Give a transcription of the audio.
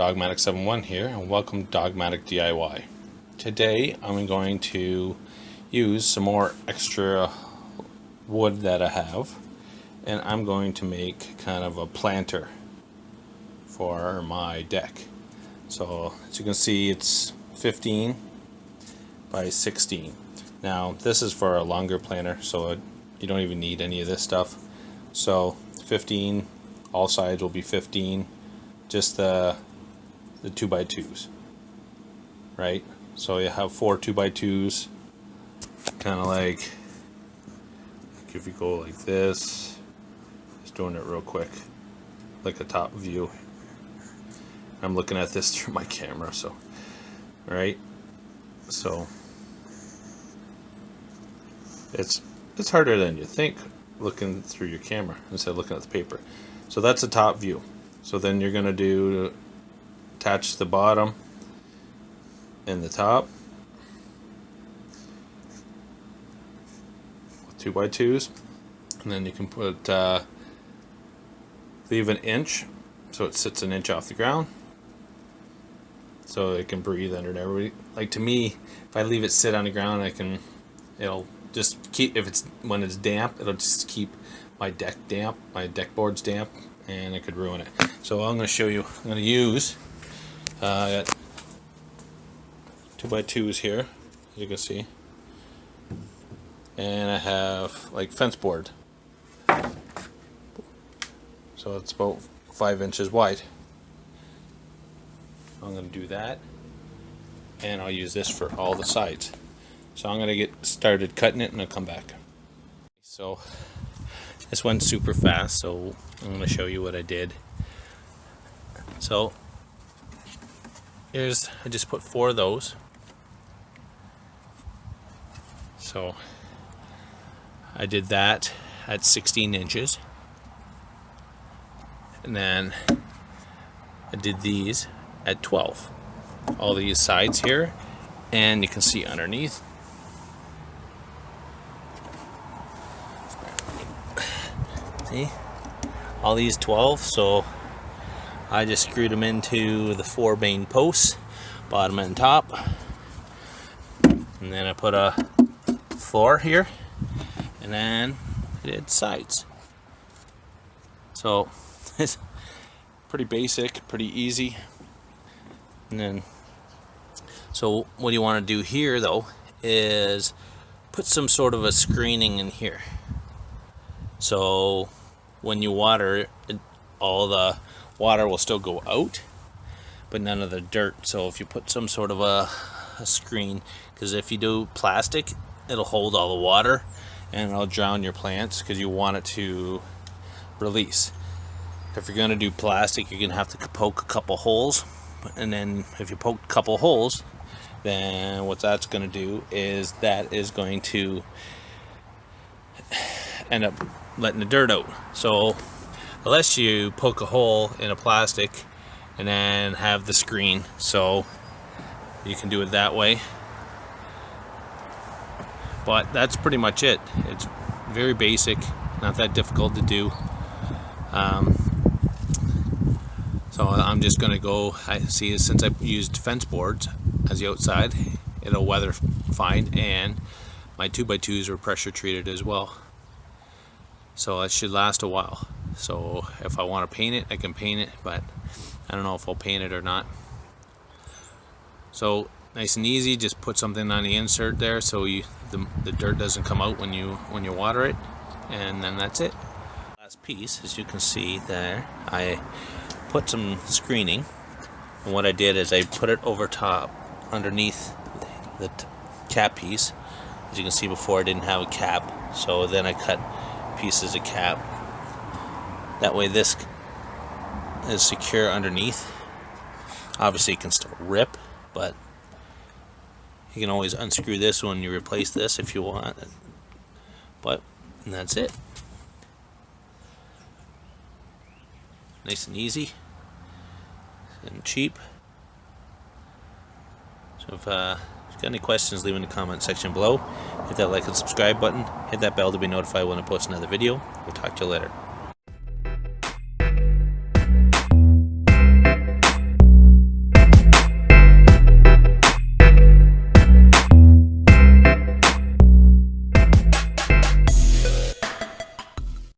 Dogmatic71 here, and welcome to Dogmatic DIY. Today I'm going to use some more extra wood that I have, and I'm going to make kind of a planter for my deck. So as you can see, it's 15 by 16. Now this is for a longer planter, so you don't even need any of this stuff. So 15, all sides will be 15, just the 2x2s, right? So you have 4 2x2s, kind of like if you go like this, just doing it real quick, like a top view. I'm looking at this through my camera, so right. So it's harder than you think looking through your camera instead of looking at the paper. So that's the top view. So then you're gonna do attach the bottom and the top with 2x2s, and then you can put leave an inch so it sits an inch off the ground so it can breathe under there. Like, to me, if I leave it sit on the ground, it'll just keep, when it's damp, it'll just keep my deck damp, my deck boards damp, and it could ruin it. So I'm going to show you. I'm going to use I got 2x2s here, as you can see, and I have like fence board, so it's about 5 inches wide. I'm going to do that, and I'll use this for all the sides. So I'm going to get started cutting it and I'll come back. So this went super fast, so I'm going to show you what I did. So I just put 4 of those. So I did that at 16 inches. And then I did these at 12. All these sides here, and you can see underneath. See? All these 12, so I just screwed them into the 4 main posts, bottom and top, and then I put a floor here, and then I did sides. So it's pretty basic, pretty easy. And then, so what you want to do here though is put some sort of a screening in here, so when you water it, all the water will still go out, but none of the dirt. So if you put some sort of a screen, because if you do plastic, it'll hold all the water and it'll drown your plants because you want it to release. If you're going to do plastic, you're going to have to poke a couple holes, and then if you poke a couple holes, then what that's going to do is that is going to end up letting the dirt out. So unless you poke a hole in a plastic and then have the screen, so you can do it that way. But that's pretty much it. It's very basic, not that difficult to do. So I'm just going to go, I see, since I used fence boards as the outside, it'll weather fine, and my 2x2s are pressure treated as well. So it should last a while. So if I want to paint it, I can paint it, but I don't know if I'll paint it or not. So nice and easy, just put something on the insert there so the dirt doesn't come out when you water it, and then that's it. Last piece, as you can see there, I put some screening, and what I did is I put it over top underneath the cap piece. As you can see before, I didn't have a cap, so then I cut pieces of cap. That way this is secure underneath. Obviously it can still rip, but you can always unscrew this when you replace this if you want. And that's it. Nice and easy and cheap. So if you've got any questions, leave in the comment section below. Hit that like and subscribe button. Hit that bell to be notified when I post another video. We'll talk to you later.